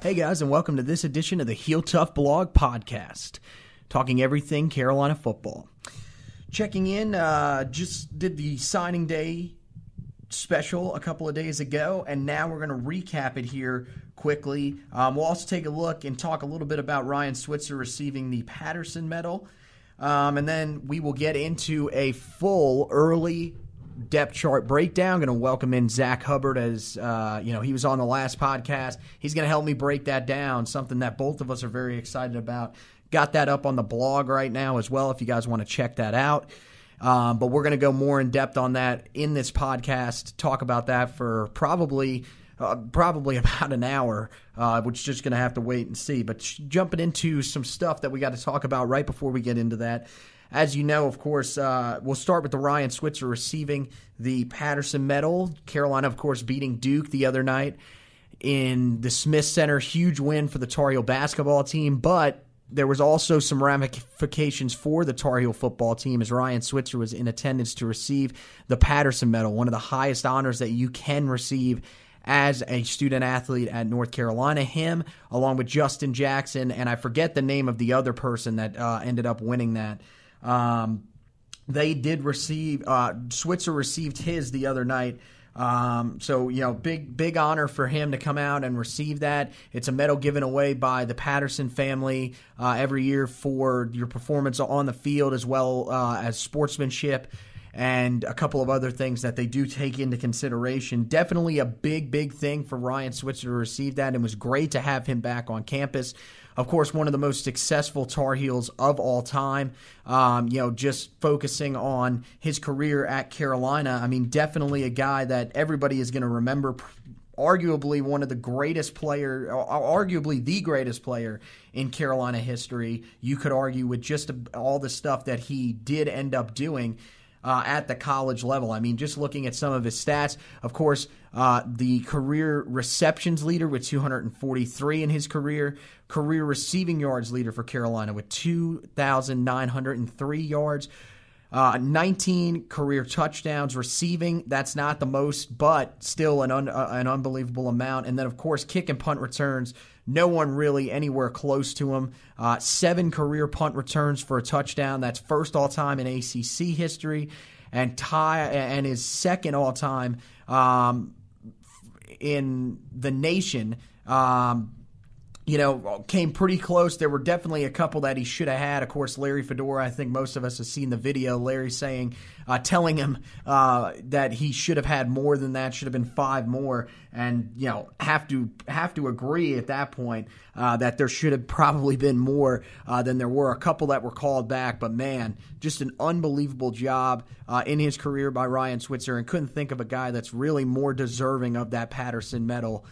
Hey guys, and welcome to this edition of the Heel Tough Blog Podcast, talking everything Carolina football. Checking in, just did the signing day special a couple of days ago, and now we're going to recap it here quickly. We'll also take a look and talk a little bit about Ryan Switzer receiving the Patterson Medal, and then we will get into a full early depth chart breakdown. Going to welcome in Zack Hubbard as, he was on the last podcast. He's going to help me break that down, something that both of us are very excited about. Got that up on the blog right now as well if you guys want to check that out. But we're going to go more in depth on that in this podcast, talk about that for probably about an hour, which is just going to have to wait and see. But jumping into some stuff that we got to talk about right before we get into that. As you know, of course, we'll start with the Ryan Switzer receiving the Patterson Medal. Carolina, of course, beating Duke the other night in the Smith Center. Huge win for the Tar Heel basketball team, but there was also some ramifications for the Tar Heel football team as Ryan Switzer was in attendance to receive the Patterson Medal, one of the highest honors that you can receive as a student athlete at North Carolina. Him, along with Justin Jackson, and I forget the name of the other person that ended up winning that. They did receive, Switzer received his the other night. Big honor for him to come out and receive that. It's a medal given away by the Patterson family every year for your performance on the field as well as sportsmanship and a couple of other things that they do take into consideration. Definitely a big thing for Ryan Switzer to receive that, and it was great to have him back on campus. Of course, one of the most successful Tar Heels of all time, just focusing on his career at Carolina. I mean, definitely a guy that everybody is going to remember, arguably the greatest player in Carolina history. You could argue with just all the stuff that he did end up doing at the college level. I mean, just looking at some of his stats, of course, the career receptions leader with 243 in his career receiving yards leader for Carolina with 2,903 yards, 19 career touchdowns receiving. That's not the most, but still an unbelievable amount. And then, of course, kick and punt returns. No one really anywhere close to him. 7 career punt returns for a touchdown. That's first all-time in ACC history, and is second all-time in the nation. Came pretty close. There were definitely a couple that he should have had. Of course, Larry Fedora, I think most of us have seen the video. Larry telling him that he should have had more than that, should have been 5 more. And, have to agree at that point that there should have probably been more than there were. A couple that were called back. But, man, just an unbelievable job in his career by Ryan Switzer. And couldn't think of a guy that's really more deserving of that Patterson Medal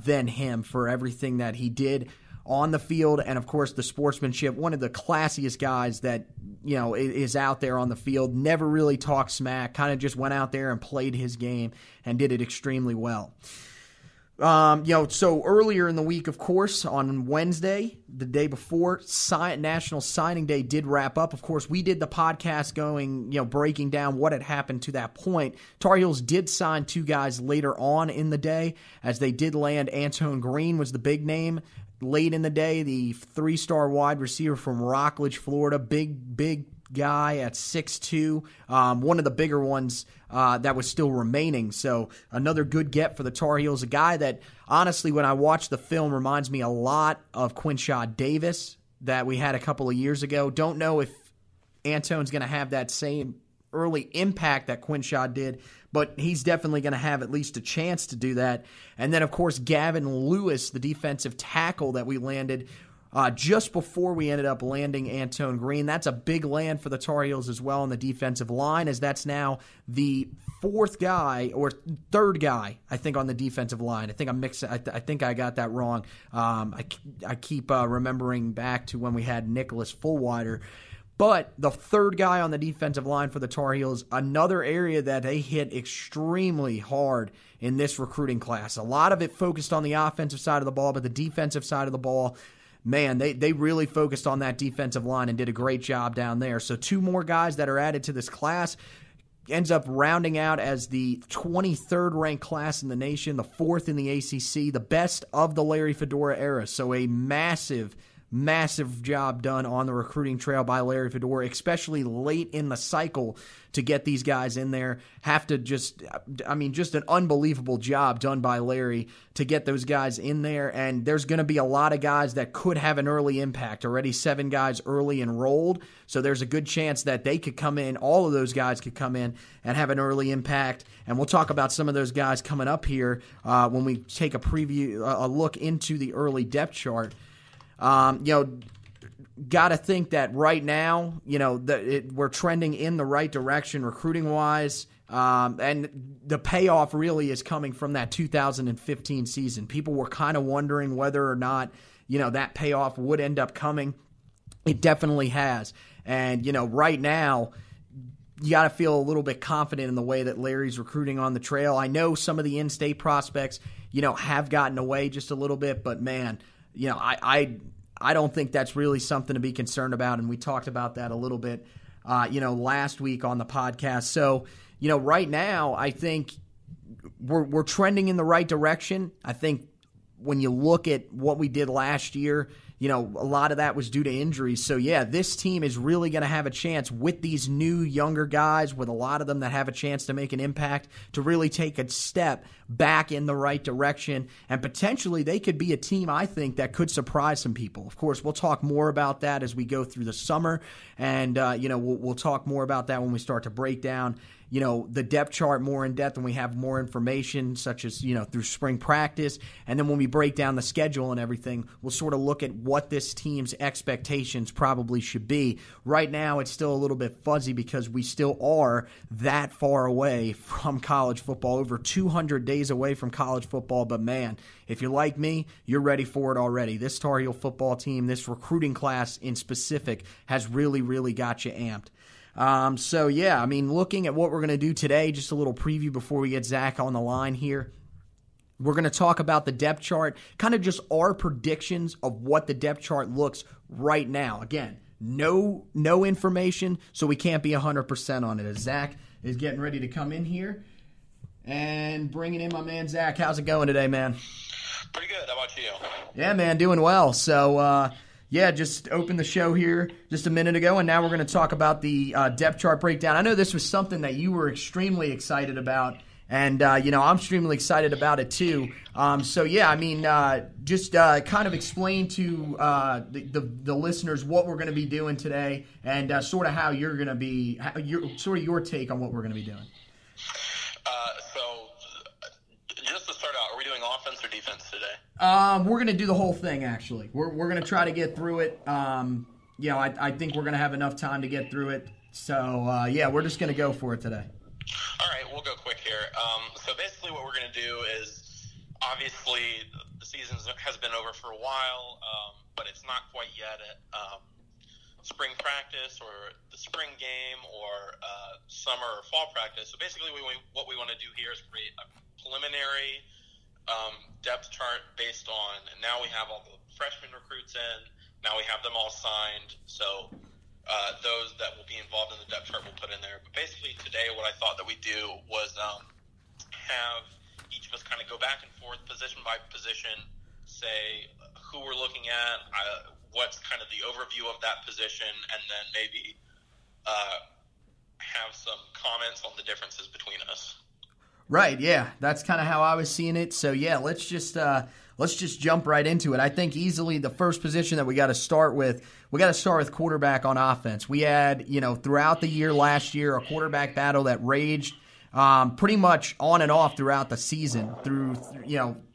than him for everything that he did on the field and, of course, the sportsmanship. One of the classiest guys that, is out there on the field. Never really talked smack, kind of just went out there and played his game and did it extremely well. So earlier in the week, of course, on Wednesday, the day before, National Signing Day did wrap up. Of course, we did the podcast breaking down what had happened to that point. Tar Heels did sign 2 guys later on in the day, as they did land. Antone Green was the big name late in the day, the 3-star wide receiver from Rockledge, Florida. Big guy at 6'2", one of the bigger ones that was still remaining. So another good get for the Tar Heels. A guy that, honestly, when I watch the film, reminds me a lot of Quinshaw Davis that we had a couple of years ago. Don't know if Antone's going to have that same early impact that Quinshaw did, but he's definitely going to have at least a chance to do that. And then, of course, Gavin Lewis, the defensive tackle that we landed just before we ended up landing Antone Green. That's a big land for the Tar Heels as well on the defensive line, as that's now the 4th guy or 3rd guy, I think, on the defensive line. I think I'm mixing. I think I got that wrong. I keep remembering back to when we had Nicholas Fullwider. But the 3rd guy on the defensive line for the Tar Heels, another area that they hit extremely hard in this recruiting class. A lot of it focused on the offensive side of the ball, but the defensive side of the ball, man, they really focused on that defensive line and did a great job down there. So 2 more guys that are added to this class. ends up rounding out as the 23rd ranked class in the nation, the 4th in the ACC, the best of the Larry Fedora era. So a massive job done on the recruiting trail by Larry Fedora, especially late in the cycle to get these guys in there. Just an unbelievable job done by Larry to get those guys in there. And there's going to be a lot of guys that could have an early impact. Already 7 guys early enrolled. So there's a good chance that they could come in, all of those guys could come in and have an early impact. And we'll talk about some of those guys coming up here when we take a look into the early depth chart. Got to think that right now, we're trending in the right direction recruiting-wise, and the payoff really is coming from that 2015 season. People were kind of wondering whether or not, that payoff would end up coming. It definitely has. And, right now, you got to feel a little bit confident in the way that Larry's recruiting on the trail. I know some of the in-state prospects, have gotten away just a little bit, but man, I don't think that's really something to be concerned about, and we talked about that a little bit, last week on the podcast. So, right now, I think we're trending in the right direction. I think when you look at what we did last year, a lot of that was due to injuries. So, yeah, this team is really going to have a chance with these new, younger guys, with a lot of them that have a chance to make an impact, to really take a step back in the right direction. And potentially they could be a team, I think, that could surprise some people. Of course, we'll talk more about that as we go through the summer. And, we'll talk more about that when we start to break down the depth chart more in depth, and we have more information, such as, through spring practice. And then when we break down the schedule and everything, we'll sort of look at what this team's expectations probably should be. Right now, it's still a little bit fuzzy because we still are that far away from college football, over 200 days away from college football. But man, if you're like me, you're ready for it already. This Tar Heel football team, this recruiting class in specific, has really, really got you amped. Looking at what we're going to do today, just a little preview before we get Zach on the line here. We're going to talk about the depth chart, kind of just our predictions of what the depth chart looks right now. Again, no information, so we can't be 100% on it. As Zach is getting ready to come in here and bringing in my man Zach. How's it going today, man? Pretty good. How about you? Yeah, man, doing well. So, just opened the show here just a minute ago, and now we're going to talk about the depth chart breakdown. I know this was something that you were extremely excited about, and, I'm extremely excited about it too. Kind of explain to the listeners what we're going to be doing today, and sort of how you're going to be, your take on what we're going to be doing. Just to start out, are we doing offense or defense today? We're going to do the whole thing, actually. We're going to try to get through it. I think we're going to have enough time to get through it. So, we're just going to go for it today. All right, we'll go quick here. So basically what we're going to do is, obviously, the season has been over for a while, but it's not quite yet at spring practice or the spring game or summer or fall practice. So basically what we want to do here is create a preliminary depth chart based on, and now we have all the freshman recruits in, now we have them all signed, so those that will be involved in the depth chart we'll put in there. But basically today what I thought that we'd do was have each of us kind of go back and forth position by position, say who we're looking at, what's kind of the overview of that position, and then maybe have some comments on the differences between us. Right, yeah, that's kind of how I was seeing it. So yeah, let's just jump right into it. I think easily the first position that we got to start with quarterback on offense. We had, throughout the year last year, a quarterback battle that raged pretty much on and off throughout the season through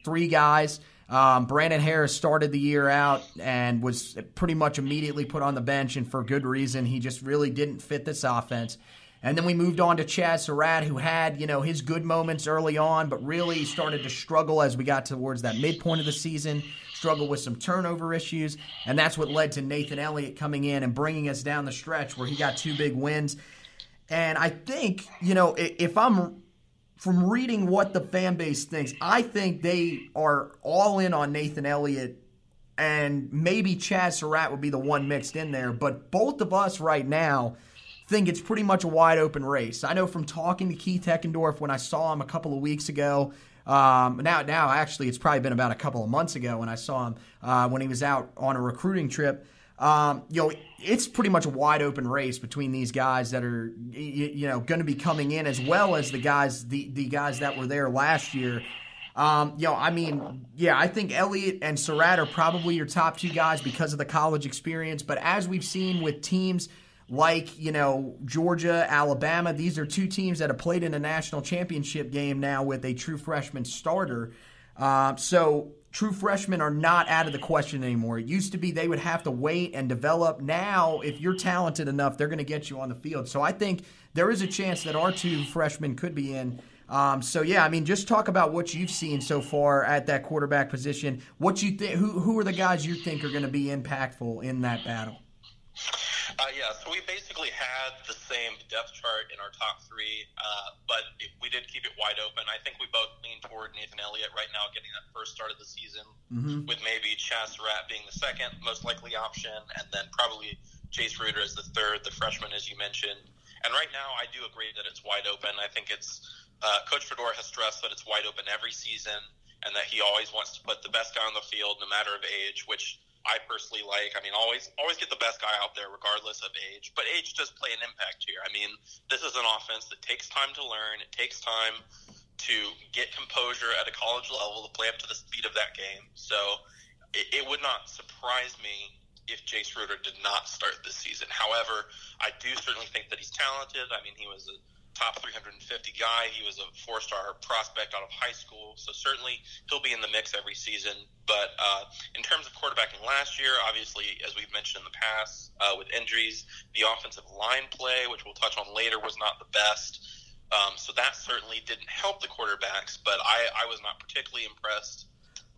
3 guys. Brandon Harris started the year out and was pretty much immediately put on the bench, and for good reason. He just really didn't fit this offense. And then we moved on to Chaz Surratt, who had, his good moments early on, but really started to struggle as we got towards that midpoint of the season, struggled with some turnover issues, and that's what led to Nathan Elliott coming in and bringing us down the stretch where he got 2 big wins. And I think, if I'm from reading what the fan base thinks, I think they are all in on Nathan Elliott, and maybe Chaz Surratt would be the one mixed in there, but both of us right now think it's pretty much a wide open race. I know from talking to Keith Heckendorf when I saw him a couple of weeks ago. Now actually it's probably been about a couple of months ago when I saw him when he was out on a recruiting trip. It's pretty much a wide open race between these guys that are going to be coming in, as well as the guys that were there last year. I think Elliott and Surratt are probably your top two guys because of the college experience. But as we've seen with teams like, Georgia, Alabama, these are two teams that have played in a national championship game now with a true freshman starter. So true freshmen are not out of the question anymore. It used to be they would have to wait and develop. Now, if you're talented enough, they're going to get you on the field. So I think there is a chance that our two freshmen could be in. Just talk about what you've seen so far at that quarterback position. What you think? Who are the guys you think are going to be impactful in that battle? So we basically had the same depth chart in our top three, but we did keep it wide open. I think we both lean toward Nathan Elliott right now getting that first start of the season, with maybe Chaz Surratt being the second most likely option, and then probably Jace Ruder as the third, the freshman, as you mentioned. And right now, I do agree that it's wide open. I think it's Coach Fedora has stressed that it's wide open every season and that he always wants to put the best guy on the field no matter of age, which I personally like. I mean, always get the best guy out there regardless of age. But age does play an impact here. I mean, this is an offense that takes time to learn. It takes time to get composure at a college level to play up to the speed of that game. So it would not surprise me if Jace Ruder did not start this season. However, I do certainly think that he's talented. I mean, he was a top 350 guy. He was a 4-star prospect out of high school. So certainly he'll be in the mix every season. But in terms of quarterbacking last year, obviously, as we've mentioned in the past, with injuries, the offensive line play, which we'll touch on later, was not the best. So that certainly didn't help the quarterbacks. But I was not particularly impressed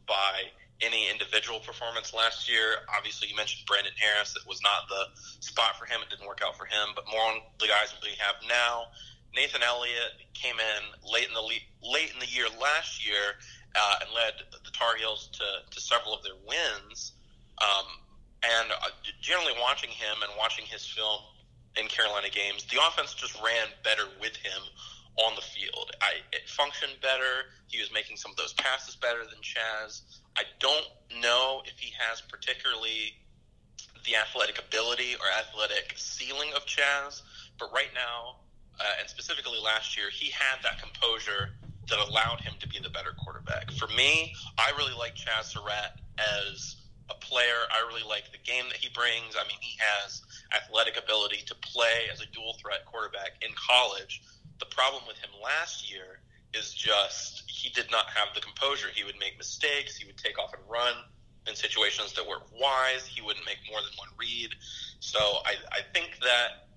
by any individual performance last year. Obviously, you mentioned Brandon Harris. It was not the spot for him. It didn't work out for him. But more on the guys that we have now. Nathan Elliott came in late in the year last year and led the Tar Heels to several of their wins. Generally watching him and watching his film in Carolina games, the offense just ran better with him on the field. It functioned better. He was making some of those passes better than Chaz. I don't know if he has particularly the athletic ability or athletic ceiling of Chaz, but right now, and specifically last year, he had that composure that allowed him to be the better quarterback. For me, I really like Chaz Surratt as a player. I really like the game that he brings. I mean, he has athletic ability to play as a dual-threat quarterback in college. The problem with him last year is just he did not have the composure. He would make mistakes. He would take off and run in situations that weren't wise. He wouldn't make more than one read. So I think that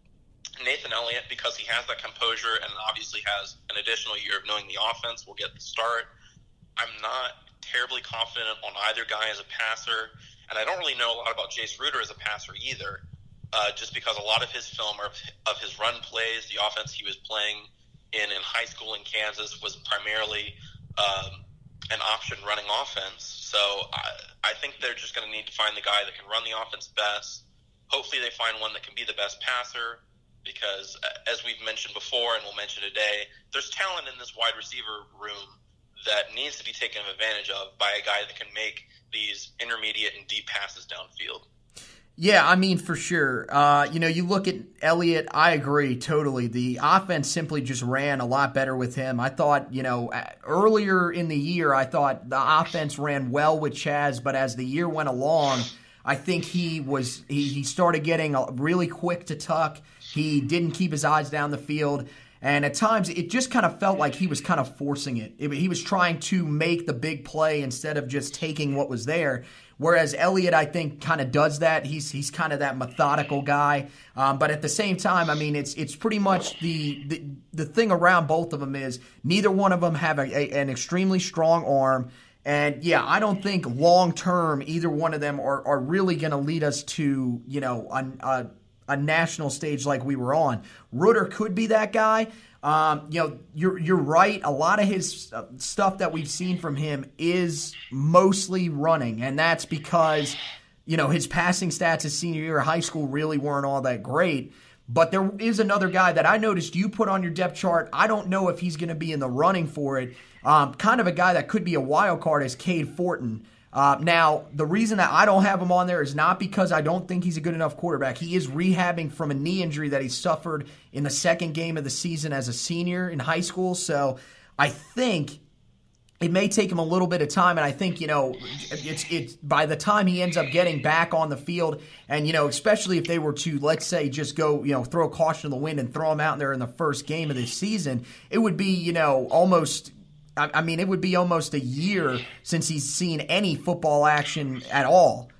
Nathan Elliott, because he has that composure and obviously has an additional year of knowing the offense, will get the start. I'm not terribly confident on either guy as a passer, and I don't really know a lot about Jace Ruder as a passer either, just because a lot of his film of his run plays, the offense he was playing in high school in Kansas was primarily an option running offense. So I think they're just going to need to find the guy that can run the offense best. Hopefully they find one that can be the best passer, because as we've mentioned before and we'll mention today, there's talent in this wide receiver room that needs to be taken advantage of by a guy that can make these intermediate and deep passes downfield. Yeah, I mean, for sure. You look at Elliott, I agree totally. The offense simply just ran a lot better with him. I thought, earlier in the year, I thought the offense ran well with Chaz, but as the year went along, I think he started getting really quick to tuck. He didn't keep his eyes down the field. And at times, it just kind of felt like he was kind of forcing it. He was trying to make the big play instead of just taking what was there. Whereas Elliott, I think, kind of does that. He's kind of that methodical guy. But at the same time, I mean, it's pretty much the thing around both of them is neither one of them have an extremely strong arm. And, yeah, I don't think long-term either one of them are really going to lead us to, a national stage like we were on. Ruder could be that guy. You're right. A lot of his stuff that we've seen from him is mostly running, and that's because, his passing stats his senior year of high school really weren't all that great. But there is another guy that I noticed you put on your depth chart. I don't know if he's going to be in the running for it. Kind of a guy that could be a wild card is Cade Fortin. Now, the reason that I don't have him on there is not because I don't think he's a good enough quarterback. He is rehabbing from a knee injury that he suffered in the second game of the season as a senior in high school. So I think it may take him a little bit of time, and I think, it's by the time he ends up getting back on the field, and, especially if they were to, let's say, just go, throw caution to the wind and throw him out there in the first game of the season, it would be, almost – it would be almost a year since he's seen any football action at all,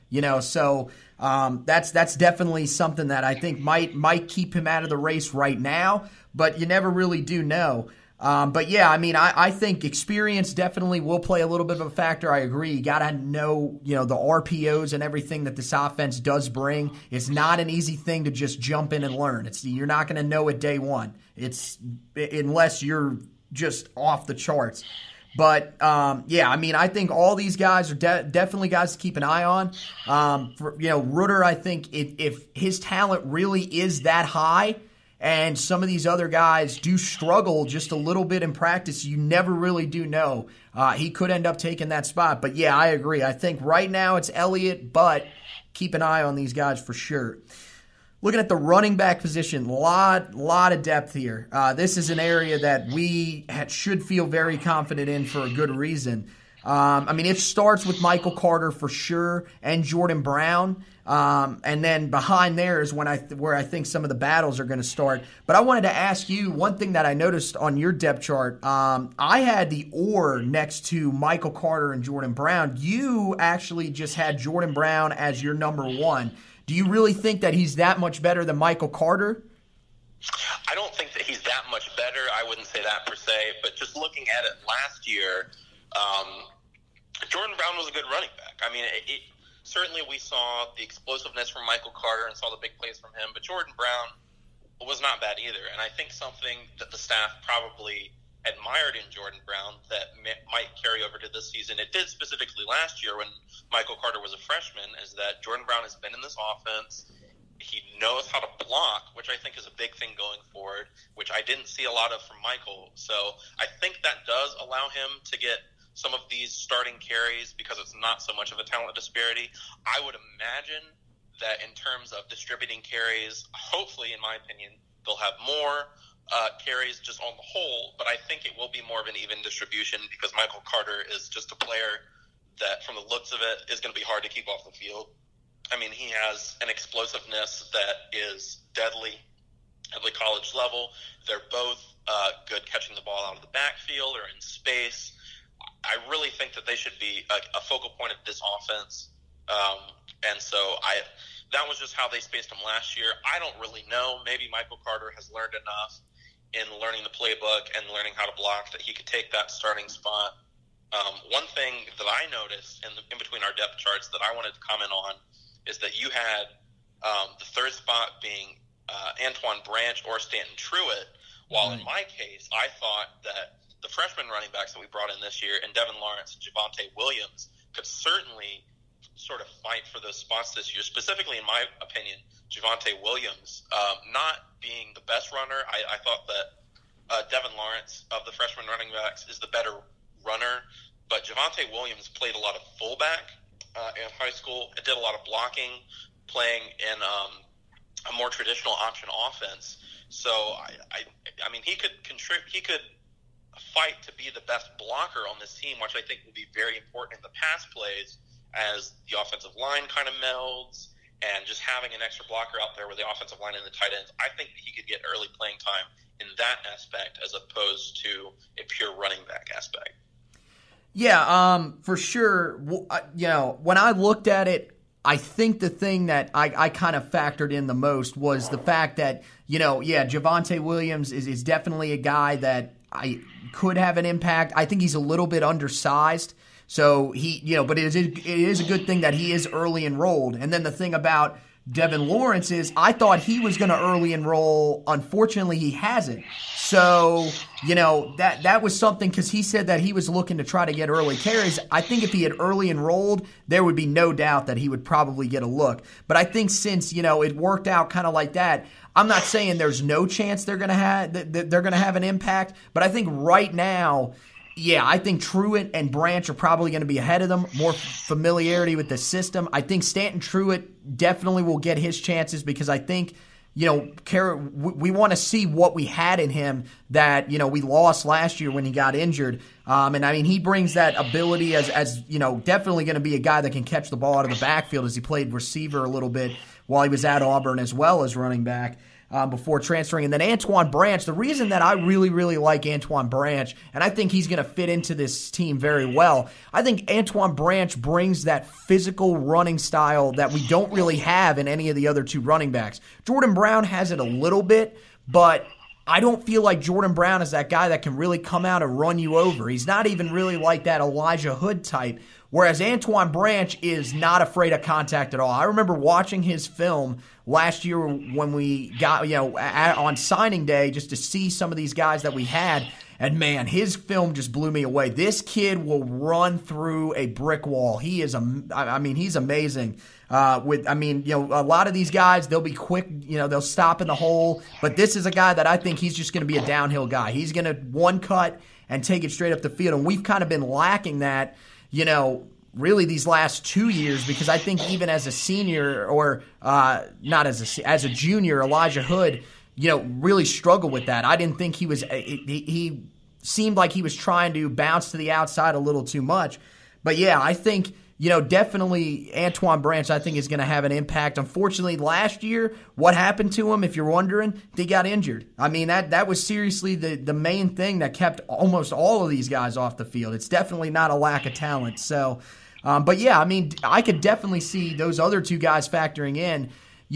So that's definitely something that I think might keep him out of the race right now, but you never really do know. But yeah, I think experience definitely will play a little bit of a factor. I agree. You got to know, the RPOs and everything that this offense does bring. It's not an easy thing to just jump in and learn. You're not going to know it day one. Unless you're just off the charts. But I think all these guys are definitely guys to keep an eye on. Reuter, I think if his talent really is that high, and some of these other guys do struggle just a little bit in practice, you never really do know. He could end up taking that spot. But, yeah, I agree. I think right now it's Elliott, but keep an eye on these guys for sure. Looking at the running back position, lot of depth here. This is an area that we should feel very confident in for a good reason. It starts with Michael Carter for sure and Jordan Brown. And then behind there is where I think some of the battles are going to start. But I wanted to ask you one thing that I noticed on your depth chart. I had the or next to Michael Carter and Jordan Brown. You actually just had Jordan Brown as your number one. Do you really think that he's that much better than Michael Carter? I don't think that he's that much better. I wouldn't say that per se. But just looking at it last year, Jordan Brown was a good running back. Certainly we saw the explosiveness from Michael Carter and saw the big plays from him, but Jordan Brown was not bad either. And I think something that the staff probably admired in Jordan Brown that might carry over to this season, it did specifically last year when Michael Carter was a freshman, is that Jordan Brown has been in this offense. He knows how to block, which I think is a big thing going forward, which I didn't see a lot of from Michael. So I think that does allow him to get some of these starting carries because it's not so much of a talent disparity. I would imagine that in terms of distributing carries, hopefully, in my opinion, they'll have more carries just on the whole, but I think it will be more of an even distribution because Michael Carter is just a player that, from the looks of it, is going to be hard to keep off the field. He has an explosiveness that is deadly at the college level. They're both good catching the ball out of the backfield or in space. I really think that they should be a focal point of this offense. And so that was just how they spaced him last year. I don't really know. Maybe Michael Carter has learned enough in learning the playbook and learning how to block that he could take that starting spot. One thing that I noticed in between our depth charts that I wanted to comment on is that you had the third spot being Antoine Branch or Stanton Truitt, while in my case, I thought that the freshman running backs that we brought in this year, and Devin Lawrence and Javonte Williams, could certainly sort of fight for those spots this year. Specifically, in my opinion, Javonte Williams, not being the best runner, I thought that Devin Lawrence of the freshman running backs is the better runner, but Javonte Williams played a lot of fullback in high school. It did a lot of blocking, playing in a more traditional option offense. So, he could contribute. He could fight to be the best blocker on this team, which I think will be very important in the pass plays as the offensive line kind of melds and just having an extra blocker out there with the offensive line and the tight ends. I think that he could get early playing time in that aspect as opposed to a pure running back aspect. Yeah, for sure. When I looked at it, I think the thing that I kind of factored in the most was the fact that, Javonte Williams is definitely a guy that I could have an impact. I think he's a little bit undersized. So but it is a good thing that he is early enrolled. And then the thing about Devin Lawrence is I thought he was going to early enroll. Unfortunately, he hasn't. So, that was something because he said that he was looking to try to get early carries. I think if he had early enrolled, there would be no doubt that he would probably get a look. But I think since, it worked out kind of like that, I'm not saying there's no chance they're going to have an impact, but I think right now, yeah, I think Truitt and Branch are probably going to be ahead of them. More familiarity with the system. I think Stanton Truitt definitely will get his chances because I think, we want to see what we had in him that, we lost last year when he got injured. And I mean, he brings that ability as definitely going to be a guy that can catch the ball out of the backfield as he played receiver a little bit while he was at Auburn as well as running back. Before transferring. And then Antoine Branch, the reason that I really, really like Antoine Branch, and I think he's going to fit into this team very well, I think Antoine Branch brings that physical running style that we don't really have in any of the other two running backs. Jordan Brown has it a little bit, but I don't feel like Jordan Brown is that guy that can really come out and run you over. He's not even really like that Elijah Hood type, whereas Antoine Branch is not afraid of contact at all. I remember watching his film last year when we got, on signing day just to see some of these guys that we had. And, man, his film just blew me away. This kid will run through a brick wall. He is, he's amazing. A lot of these guys, they'll be quick, they'll stop in the hole. But this is a guy that I think he's just going to be a downhill guy. He's going to one cut and take it straight up the field. And we've kind of been lacking that, really these last 2 years, because I think even as a senior or not as a junior, Elijah Hood, really struggled with that. I didn't think he seemed like he was trying to bounce to the outside a little too much. But yeah, I think, definitely Antoine Branch, I think, is going to have an impact. Unfortunately, last year, what happened to him, if you're wondering, they got injured. I mean, that was seriously the main thing that kept almost all of these guys off the field. It's definitely not a lack of talent. So, but yeah, I mean, I could definitely see those other two guys factoring in.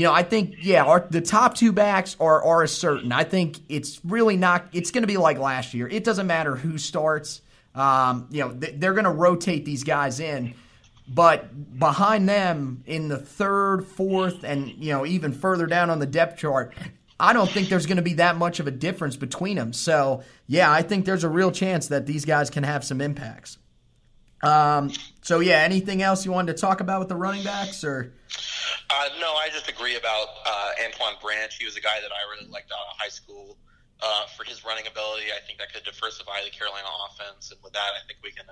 I think, the top two backs are a certain. I think it's really not – it's going to be like last year. It doesn't matter who starts. They're going to rotate these guys in. But behind them in the third, fourth, and, even further down on the depth chart, I don't think there's going to be that much of a difference between them. So, yeah, I think there's a real chance that these guys can have some impacts. Anything else you wanted to talk about with the running backs, or? No, I just agree about Antoine Branch. He was a guy that I really liked out of high school for his running ability. I think that could diversify the Carolina offense, and with that, I think we can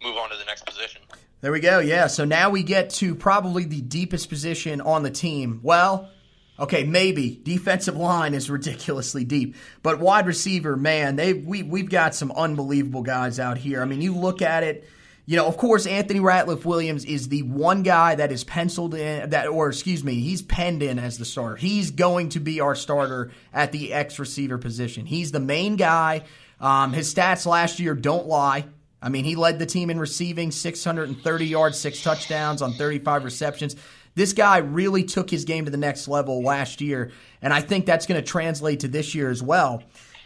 move on to the next position. There we go, yeah. So now we get to probably the deepest position on the team. Well, okay, maybe. Defensive line is ridiculously deep. But wide receiver, man, we've got some unbelievable guys out here. I mean, you look at it, of course, Anthony Ratliff-Williams is the one guy that is he's penned in as the starter. He's going to be our starter at the X receiver position. He's the main guy. His stats last year don't lie. I mean, he led the team in receiving, 630 yards, 6 touchdowns on 35 receptions. This guy really took his game to the next level last year, and I think that's going to translate to this year as well.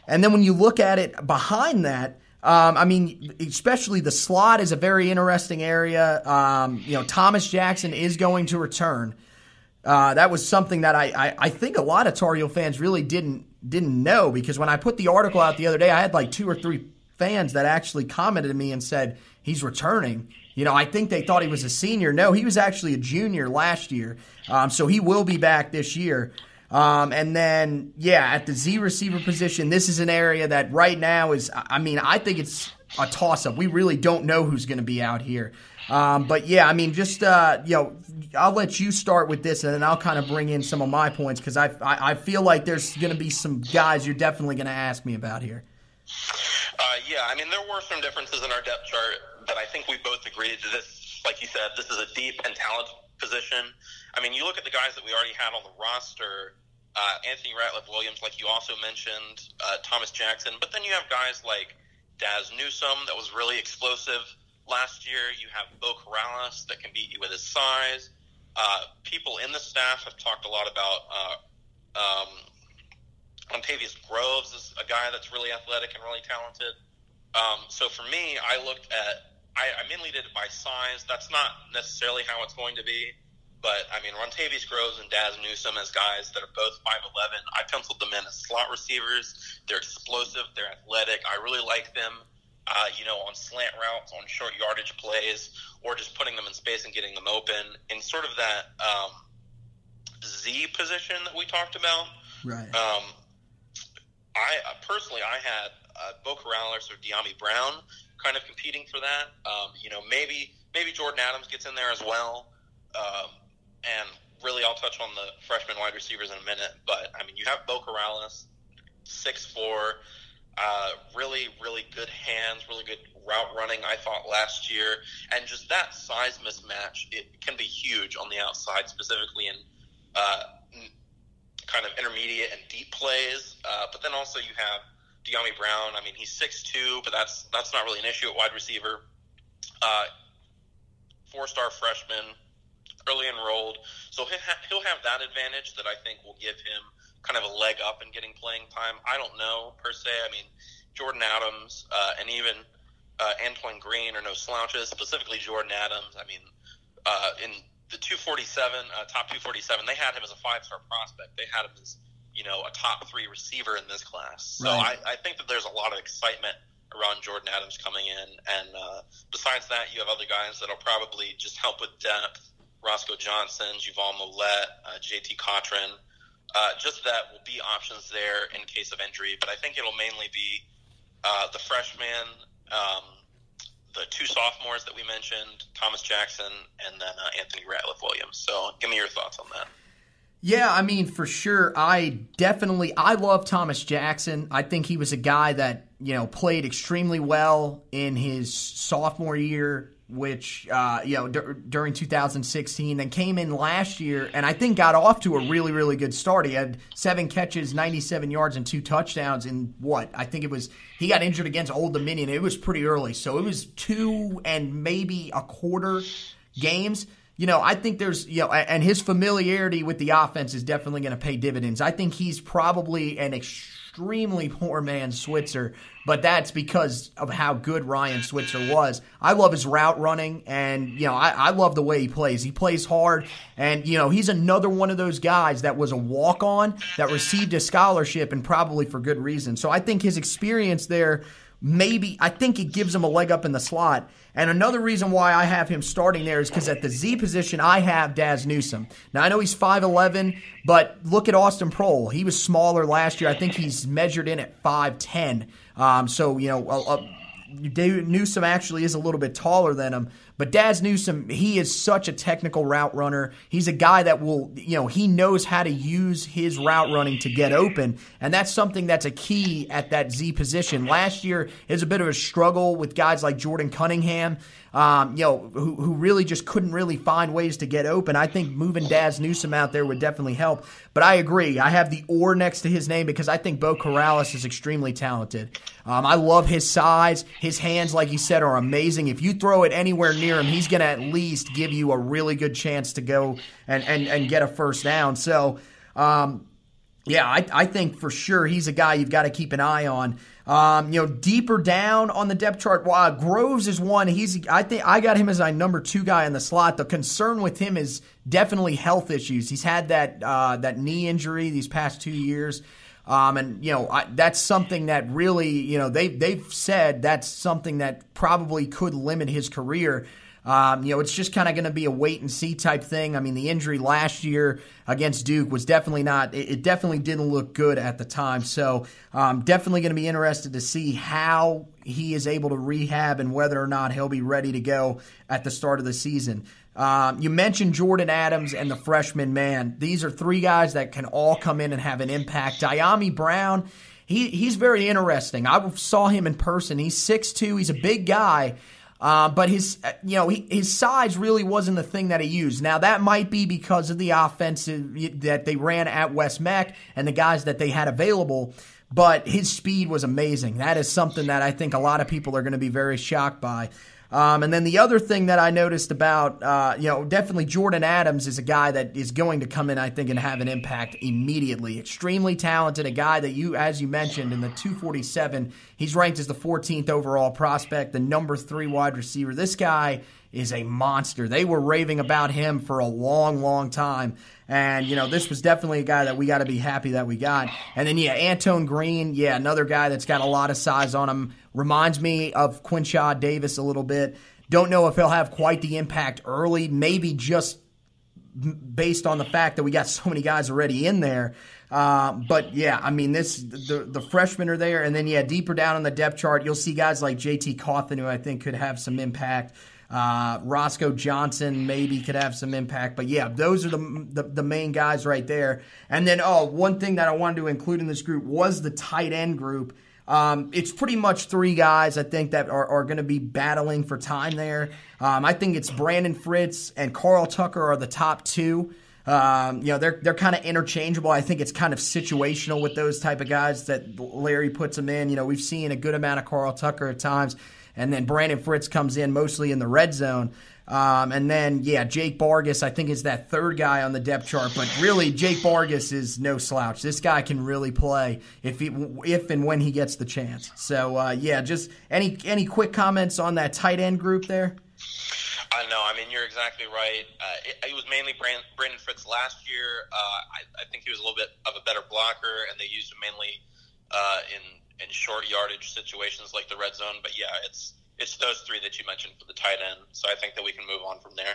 And then when you look at it behind that, especially the slot is a very interesting area. Thomas Jackson is going to return. That was something that I think a lot of Tar Heel fans really didn't know, because when I put the article out the other day, I had like 2 or 3 fans that actually commented to me and said he's returning. I think they thought he was a senior. No, he was actually a junior last year. So he will be back this year. And then, at the Z receiver position, this is an area that right now is, I think it's a toss-up. We really don't know who's going to be out here. I'll let you start with this, and then I'll kind of bring in some of my points, because I feel like there's going to be some guys you're definitely going to ask me about here. There were some differences in our depth chart, but I think we both agreed to this. Like you said, this is a deep and talented position. You look at the guys that we already had on the roster, Anthony Ratliff-Williams, like you also mentioned, Thomas Jackson, but then you have guys like Daz Newsome that was really explosive last year. You have Bo Corrales that can beat you with his size. People in the staff have talked a lot about Montavious Groves is a guy that's really athletic and really talented. So for me, I mainly did it by size. That's not necessarily how it's going to be. But, Rontavious Groves and Daz Newsome as guys that are both 5'11", I penciled them in as slot receivers. They're explosive. They're athletic. I really like them, on slant routes, on short yardage plays, or just putting them in space and getting them open. In sort of that Z position that we talked about, Right. I personally had Bo Corrales or De'Ami Brown kind of competing for that. Maybe Jordan Adams gets in there as well. And really, I'll touch on the freshman wide receivers in a minute. But I mean, you have Bo Corrales, 6'4", really, really good hands, really good route running, I thought, last year. And just that size mismatch, it can be huge on the outside, specifically in kind of intermediate and deep plays. But then also you have De'Ami Brown. I mean, he's 6'2", but that's not really an issue at wide receiver. 4-star freshman, early enrolled. So he'll have that advantage that I think will give him kind of a leg up in getting playing time. I don't know, per se. I mean, Jordan Adams and even Antoine Green are no slouches, specifically Jordan Adams. I mean, in the top 247, they had him as a 5-star prospect. They had him as, a top 3 receiver in this class. So right. I think that there's a lot of excitement around Jordan Adams coming in. And besides that, you have other guys that'll probably just help with depth. Roscoe Johnson, Juval Millette, JT Cochran. Just that will be options there in case of injury. But I think it'll mainly be the freshmen, the 2 sophomores that we mentioned, Thomas Jackson, and then Anthony Ratliff-Williams. So give me your thoughts on that. Yeah, I mean, for sure. I love Thomas Jackson. I think he was a guy that, played extremely well in his sophomore year, which, during 2016, then came in last year and I think got off to a really, really good start. He had 7 catches, 97 yards, and 2 touchdowns in he got injured against Old Dominion. It was pretty early. So it was 2 and maybe a quarter games. I think there's, and his familiarity with the offense is definitely going to pay dividends. I think he's probably an extremely poor man's Switzer, but that's because of how good Ryan Switzer was. I love his route running, and, I love the way he plays. He plays hard, and, he's another one of those guys that was a walk-on that received a scholarship, and probably for good reason. So I think his experience there, I think it gives him a leg up in the slot. And another reason why I have him starting there is because at the Z position, I have Daz Newsome. Now, I know he's 5'11", but look at Austin Prohl. He was smaller last year. I think he's measured in at 5'10". Newsome actually is a little bit taller than him. But Daz Newsome, he is such a technical route runner. He's a guy that will, he knows how to use his route running to get open. And that's something that's a key at that Z position. Last year is a bit of a struggle with guys like Jordan Cunningham, who really just couldn't really find ways to get open. I think moving Daz Newsome out there would definitely help. But I agree. I have the or next to his name because I think Bo Corrales is extremely talented. I love his size. His hands, like you said, are amazing. If you throw it anywhere near him, he's going to at least give you a really good chance to go and get a first down. So, I think for sure he's a guy you've got to keep an eye on. Deeper down on the depth chart, Groves is one. I think I got him as my number 2 guy in the slot. The concern with him is definitely health issues. He's had that knee injury these past 2 years. That's something that really, they've said that's something that probably could limit his career. It's just kind of going to be a wait and see type thing. I mean, the injury last year against Duke was definitely it definitely didn't look good at the time. So, definitely going to be interested to see how he is able to rehab and whether or not he'll be ready to go at the start of the season. You mentioned Jordan Adams and the freshman, man. These are 3 guys that can all come in and have an impact. De'Ami Brown, he's very interesting. I saw him in person. He's 6'2". He's a big guy. But his size really wasn't the thing that he used. Now, that might be because of the offense that they ran at West Meck and the guys that they had available, but his speed was amazing. That is something that I think a lot of people are going to be very shocked by. And then the other thing that I noticed about, definitely Jordan Adams is a guy that is going to come in, I think, and have an impact immediately. Extremely talented, a guy that as you mentioned, in the 247, he's ranked as the 14th overall prospect, the number 3 wide receiver. This guy is a monster. They were raving about him for a long, long time. And, this was definitely a guy that we got to be happy that we got. And then, Antoine Green, another guy that's got a lot of size on him. Reminds me of Quinshaw Davis a little bit. Don't know if he'll have quite the impact early, maybe just based on the fact that we got so many guys already in there. But yeah, I mean, the freshmen are there, and then deeper down on the depth chart, you'll see guys like JT Cawthon, who I think could have some impact. Roscoe Johnson maybe could have some impact, but yeah, those are the main guys right there. And then one thing that I wanted to include in this group was the tight end group. It's pretty much three guys I think that are going to be battling for time there. I think it's Brandon Fritz and Carl Tucker are the top two. They're kind of interchangeable. I think it's kind of situational with those type of guys that Larry puts them in. We've seen a good amount of Carl Tucker at times, and then Brandon Fritz comes in mostly in the red zone. And then, Jake Vargas, I think, is that third guy on the depth chart. But really, Jake Vargas is no slouch. This guy can really play if and when he gets the chance. So, just any quick comments on that tight end group there? No, I mean, you're exactly right. It was mainly Brandon Fritz last year. I think he was a little bit of a better blocker, and they used him mainly in short yardage situations like the red zone. But, it's those three that you mentioned for the tight end. So I think that we can move on from there.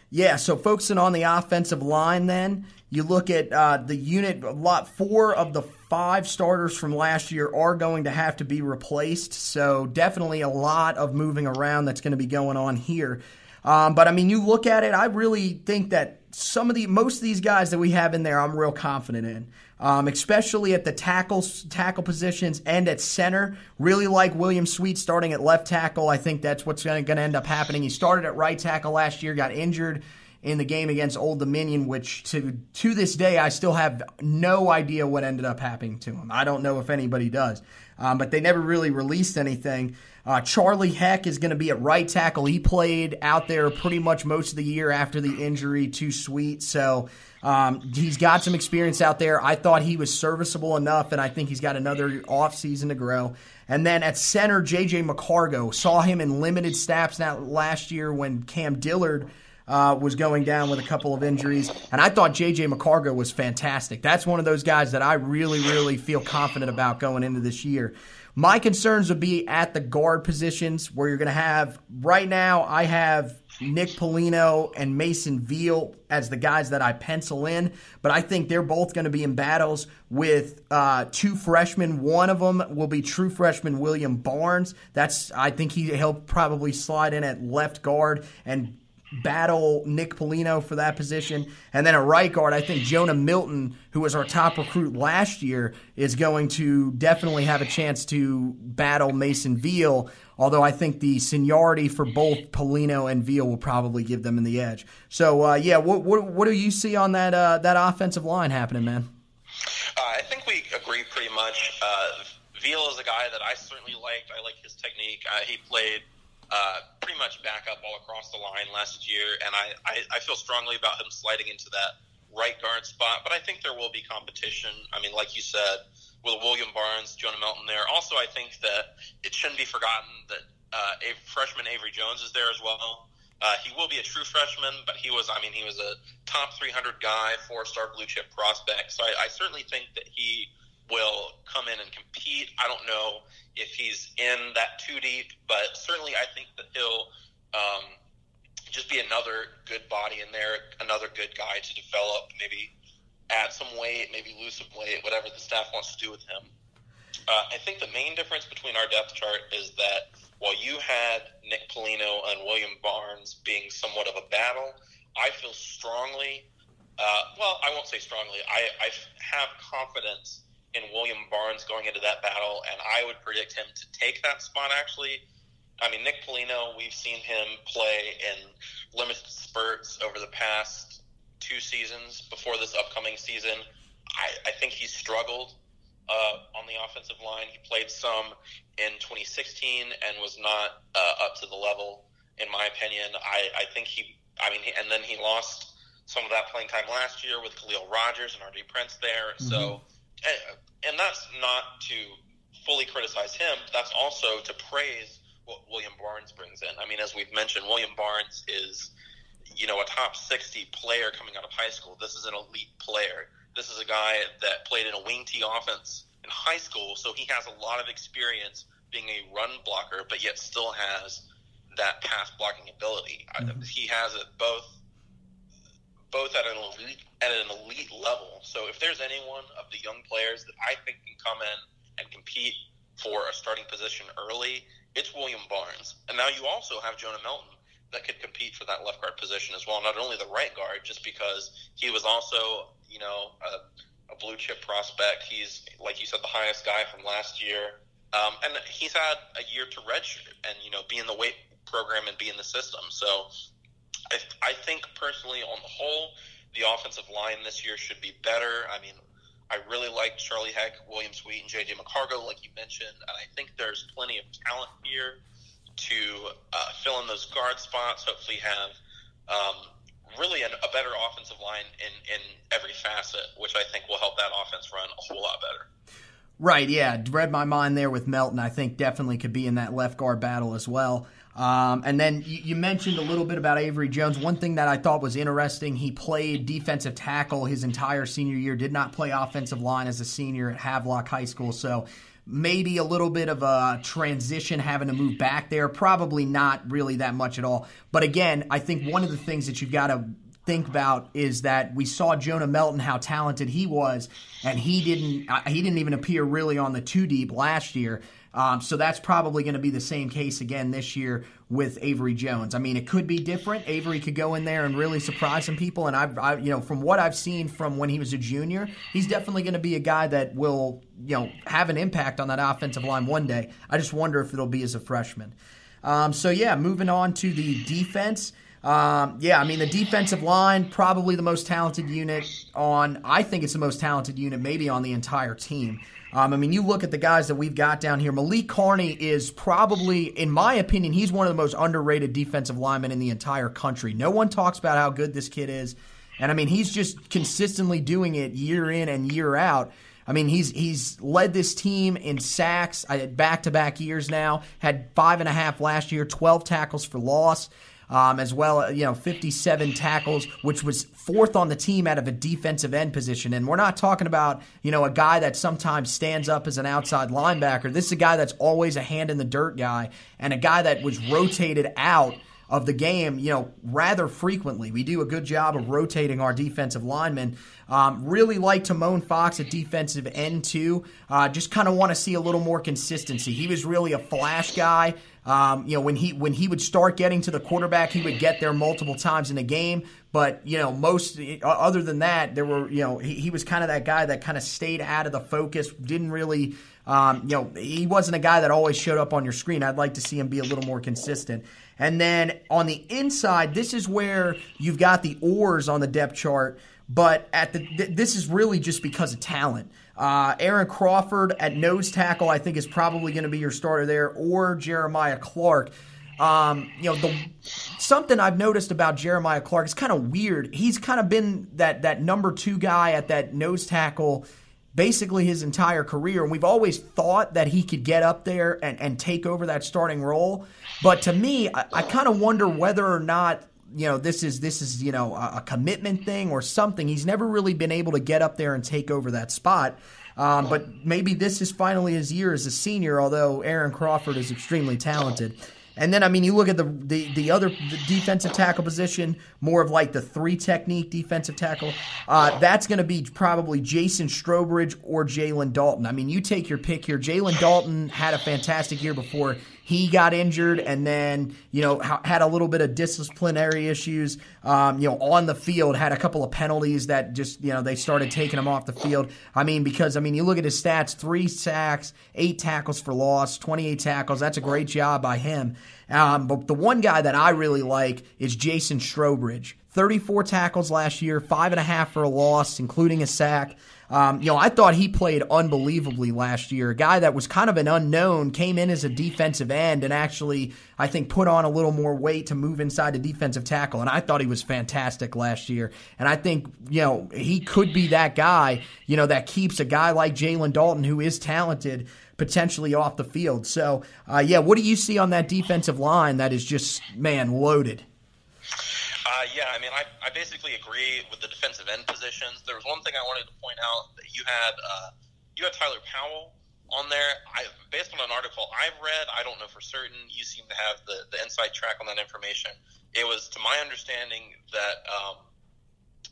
Yeah, so focusing on the offensive line then, you look at the unit, 4 of the 5 starters from last year are going to have to be replaced. So definitely a lot of moving around that's going to be going on here. But I mean, you look at it, I really think that most of these guys that we have in there, I'm real confident in. Especially at the tackle positions and at center. Really like William Sweet starting at left tackle. I think that's what's going to end up happening. He started at right tackle last year, got injured in the game against Old Dominion, which to this day I still have no idea what ended up happening to him. I don't know if anybody does. But they never really released anything. Charlie Heck is going to be at right tackle. He played out there pretty much most of the year after the injury to Sweet. So he's got some experience out there. I thought he was serviceable enough, and I think he's got another offseason to grow. And then at center, J.J. McCargo. Saw him in limited snaps last year when Cam Dillard was going down with a couple of injuries. And I thought J.J. McCargo was fantastic. That's one of those guys that I really, really feel confident about going into this year. My concerns would be at the guard positions where you're going to have, right now, I have Nick Polino and Mason Veal as the guys that I pencil in, but I think they're both going to be in battles with 2 freshmen. One of them will be true freshman William Barnes. I think he'll probably slide in at left guard and battle Nick Polino for that position. And then at right guard, I think Jonah Milton, who was our top recruit last year, is going to definitely have a chance to battle Mason Veal, although I think the seniority for both Polino and Veal will probably give them in the edge. So, what do you see on that offensive line happening, man? I think we agree pretty much. Veal is a guy that I certainly liked. I like his technique. He played pretty much back up all across the line last year, and I feel strongly about him sliding into that right guard spot, but I think there will be competition. I mean, like you said, with William Barnes, Jonah Melton there. Also, I think that it shouldn't be forgotten that freshman Avery Jones is there as well. He will be a true freshman, but he was a top 300 guy, 4-star blue chip prospect, so I certainly think that he will come in and compete. I don't know if he's in that too deep, but certainly I think that he'll just be another good body in there, another good guy to develop, maybe add some weight, maybe lose some weight, whatever the staff wants to do with him. I think the main difference between our depth chart is that while you had Nick Polino and William Barnes being somewhat of a battle, I feel strongly, I won't say strongly, I have confidence in William Barnes going into that battle, and I would predict him to take that spot, actually. I mean, Nick Polino, we've seen him play in limited spurts over the past 2 seasons before this upcoming season. I think he's struggled on the offensive line. He played some in 2016 and was not up to the level, in my opinion. I think and then he lost some of that playing time last year with Khalil Rogers and R.J. Prince there. Mm-hmm. So, and that's not to fully criticize him. That's also to praise what William Barnes brings in. I mean, as we've mentioned, William Barnes is, a top 60 player coming out of high school. This is an elite player. This is a guy that played in a wing T offense in high school, so he has a lot of experience being a run blocker, but yet still has that pass blocking ability. Mm-hmm. He has it both both at an elite level. So if there's anyone of the young players that I think can come in and compete for a starting position early, it's William Barnes. And now you also have Jonah Melton that could compete for that left guard position as well. Not only the right guard, just because he was also, a blue chip prospect. He's, like you said, the highest guy from last year. And he's had a year to redshirt and, be in the weight program and be in the system. So I think personally on the whole, the offensive line this year should be better. I mean, I really like Charlie Heck, William Sweet, and J.J. McCargo, like you mentioned. And I think there's plenty of talent here to fill in those guard spots, hopefully have really a better offensive line in every facet, which I think will help that offense run a whole lot better. Right, yeah. Read my mind there with Melton. I think definitely could be in that left guard battle as well. And then you mentioned a little bit about Avery Jones. One thing that I thought was interesting, he played defensive tackle his entire senior year, did not play offensive line as a senior at Havelock High School. So maybe a little bit of a transition having to move back there. Probably not really that much at all. But again, I think one of the things that you've got to think about is that we saw Jonah Melton, how talented he was, and he didn't even appear really on the 2-deep last year. So that's probably going to be the same case again this year with Avery Jones. I mean, it could be different. Avery could go in there and really surprise some people. And I from what I've seen from when he was a junior, he's definitely going to be a guy that will, have an impact on that offensive line one day. I just wonder if it'll be as a freshman. Moving on to the defense. The defensive line, probably the most talented unit I think it's the most talented unit maybe on the entire team. You look at the guys that we've got down here. Malik Carney is probably, in my opinion, he's one of the most underrated defensive linemen in the entire country. No one talks about how good this kid is. And, he's just consistently doing it year in and year out. He's led this team in sacks back-to-back years now, had 5.5 last year, 12 tackles for loss. As well, 57 tackles, which was fourth on the team out of a defensive end position. And we're not talking about, a guy that sometimes stands up as an outside linebacker. This is a guy that's always a hand-in-the-dirt guy and a guy that was rotated out of the game, rather frequently. We do a good job of rotating our defensive linemen. Really like Timon Fox at defensive end, too. Just kind of want to see a little more consistency. He was really a flash guy. When he would start getting to the quarterback, he would get there multiple times in a game. But, most other than that, there were, he was kind of that guy that kind of stayed out of the focus, didn't really, he wasn't a guy that always showed up on your screen. I'd like to see him be a little more consistent. And then on the inside, this is where you've got the oars on the depth chart, but this is really just because of talent. Aaron Crawford at nose tackle, I think, is probably going to be your starter there, or Jeremiah Clark. Something I've noticed about Jeremiah Clark is kind of weird. He's kind of been that number 2 guy at that nose tackle basically his entire career, and we've always thought that he could get up there and take over that starting role. But to me, I kind of wonder whether or not this is a commitment thing or something. He's never really been able to get up there and take over that spot. But maybe this is finally his year as a senior, although Aaron Crawford is extremely talented. And then, you look at the other defensive tackle position, more of like the 3 technique defensive tackle. That's going to be probably Jason Strobridge or Jalen Dalton. You take your pick here. Jalen Dalton had a fantastic year before he got injured, and then, had a little bit of disciplinary issues, on the field, had a couple of penalties that just, they started taking him off the field. Because you look at his stats, 3 sacks, 8 tackles for loss, 28 tackles. That's a great job by him. But the one guy that I really like is Jason Strobridge. 34 tackles last year, 5.5 for a loss, including a sack. I thought he played unbelievably last year. A guy that was kind of an unknown, came in as a defensive end and actually, I think, put on a little more weight to move inside the defensive tackle. And I thought he was fantastic last year. And I think, he could be that guy, that keeps a guy like Jalen Dalton, who is talented, potentially off the field. So, what do you see on that defensive line that is just, loaded? I basically agree with the defensive end positions. There was one thing I wanted to point out that you had Tyler Powell on there. Based on an article I've read, I don't know for certain. You seem to have the inside track on that information. It was, to my understanding, that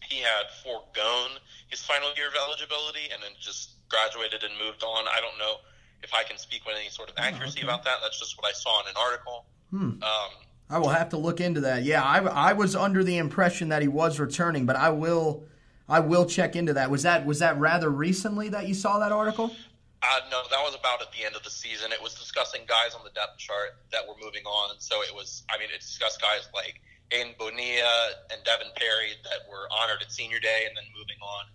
he had foregone his final year of eligibility and then just graduated and moved on. I don't know if I can speak with any sort of accuracy about that. That's just what I saw in an article. I will have to look into that. Yeah, I was under the impression that he was returning, but I will check into that. Was that rather recently that you saw that article? No, that was about at the end of the season. It was discussing guys on the depth chart that were moving on. So it discussed guys like Aiden Bonilla and Devin Perry that were honored at senior day and then moving on,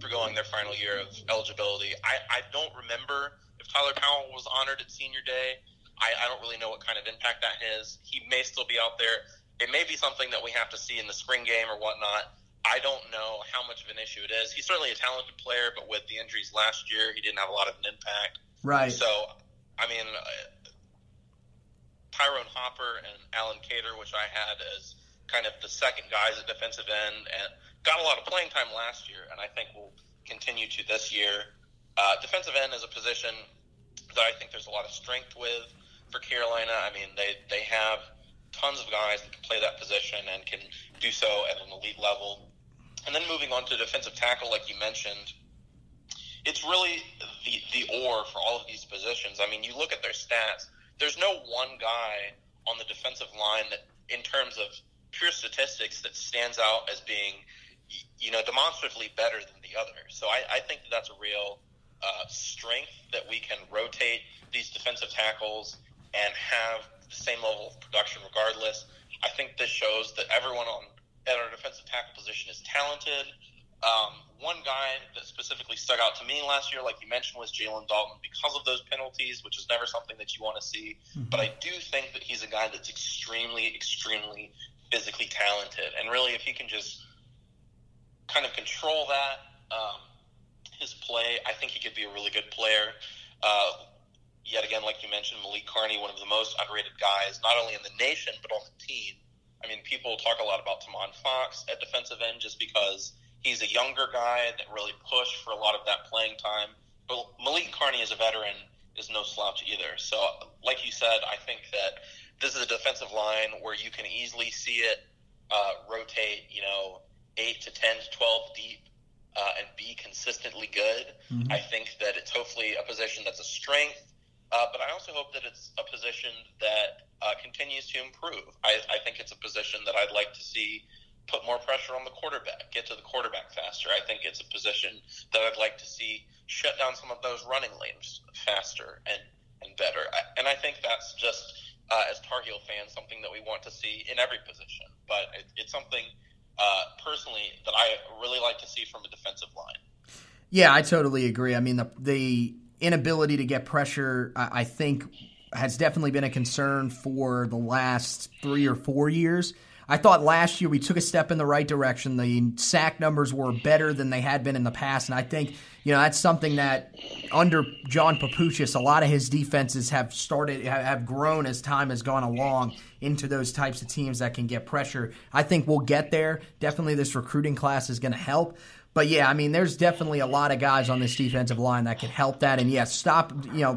forgoing their final year of eligibility. I don't remember if Tyler Powell was honored at senior day. I don't really know what kind of impact that has. He may still be out there. It may be something that we have to see in the spring game or whatnot. I don't know how much of an issue it is. He's certainly a talented player, but with the injuries last year, he didn't have a lot of an impact. Right. So, Tyrone Hopper and Alan Cater, which I had as kind of the second guys at defensive end, and got a lot of playing time last year, and I think will continue to this year. Defensive end is a position that I think there's a lot of strength with for Carolina. I mean, they have tons of guys that can play that position and can do so at an elite level. And then moving on to defensive tackle, like you mentioned, it's really the or for all of these positions. I mean, you look at their stats, there's no one guy on the defensive line that, in terms of pure statistics, that stands out as being, demonstratively better than the other. So I think that's a real strength that we can rotate these defensive tackles and have the same level of production regardless. I think this shows that everyone at our defensive tackle position is talented. One guy that specifically stuck out to me last year, like you mentioned, was Jalen Dalton because of those penalties, which is never something that you want to see. Mm-hmm. But I do think that he's a guy that's extremely, extremely physically talented. And really, if he can just kind of control that, his play, I think he could be a really good player. Yet again, like you mentioned, Malik Carney, one of the most underrated guys, not only in the nation, but on the team. I mean, people talk a lot about Tamon Fox at defensive end just because he's a younger guy that really pushed for a lot of that playing time. But Malik Carney as a veteran is no slouch either. So, like you said, I think that this is a defensive line where you can easily see it rotate, 8 to 10 to 12 deep and be consistently good. Mm-hmm. I think that it's hopefully a position that's a strength. But I also hope that it's a position that continues to improve. I think it's a position that I'd like to see put more pressure on the quarterback, get to the quarterback faster. I think it's a position that I'd like to see shut down some of those running lanes faster and better. And I think that's just, as Tar Heel fans, something that we want to see in every position. But it's something, personally, that I really like to see from a defensive line. Yeah, I totally agree. I mean, the inability to get pressure, I think, has definitely been a concern for the last 3 or 4 years. I thought last year we took a step in the right direction. The sack numbers were better than they had been in the past, and I think that's something that under John Papuchis, a lot of his defenses have grown as time has gone along into those types of teams that can get pressure. I think we'll get there. Definitely this recruiting class is going to help. But, yeah, I mean, there's definitely a lot of guys on this defensive line that can help that. And, yes,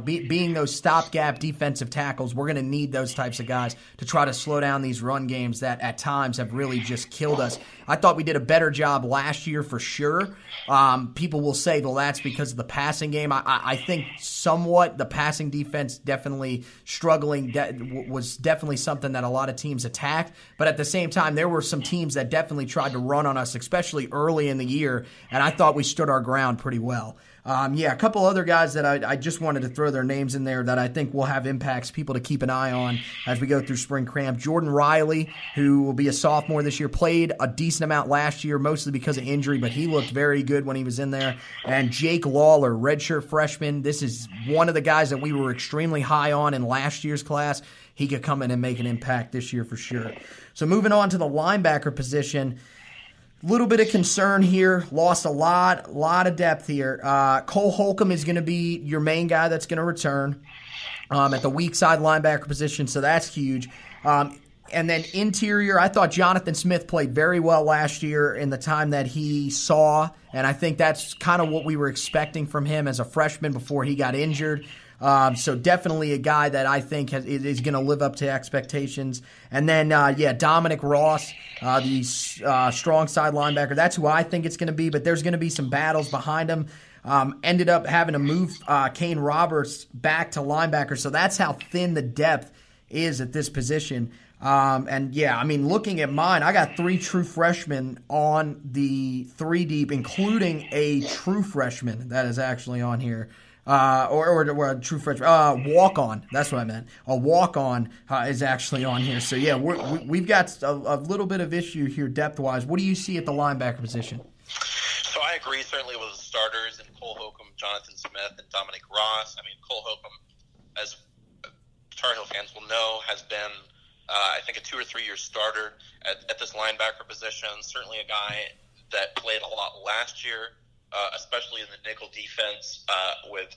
being those stopgap defensive tackles, we're going to need those types of guys to try to slow down these run games that at times have really just killed us. I thought we did a better job last year for sure. People will say, well, that's because of the passing game. I think somewhat the passing defense definitely struggling was definitely something that a lot of teams attacked. But at the same time, there were some teams that definitely tried to run on us, especially early in the year, and I thought we stood our ground pretty well. A couple other guys that I just wanted to throw their names in there that I think will have impacts, people to keep an eye on as we go through spring camp. Jordan Riley, who will be a sophomore this year, played a decent amount last year, mostly because of injury, but he looked very good when he was in there. And Jake Lawler, redshirt freshman. This is one of the guys that we were extremely high on in last year's class. He could come in and make an impact this year for sure. So moving on to the linebacker position. Little bit of concern here. Lost a lot of depth here. Cole Holcomb is going to be your main guy that's going to return at the weak side linebacker position, so that's huge. And then interior, I thought Jonathan Smith played very well last year in the time that he saw, and I think that's kind of what we were expecting from him as a freshman before he got injured. So definitely a guy that I think is going to live up to expectations. And then, Dominic Ross, the strong side linebacker. That's who I think it's going to be, but there's going to be some battles behind him. Ended up having to move Kane Roberts back to linebacker. So that's how thin the depth is at this position. Looking at mine, I got 3 true freshmen on the 3 deep, including a true freshman that is actually on here. Or a true freshman, walk-on. That's what I meant. A walk-on is actually on here. So, yeah, we've got a little bit of issue here depth-wise. What do you see at the linebacker position? So I agree certainly with the starters and Cole Holcomb, Jonathan Smith, and Dominic Ross. I mean, Cole Holcomb, as Tar Heel fans will know, has been, I think, a 2 or 3 year starter at this linebacker position. Certainly a guy that played a lot last year, especially in the nickel defense with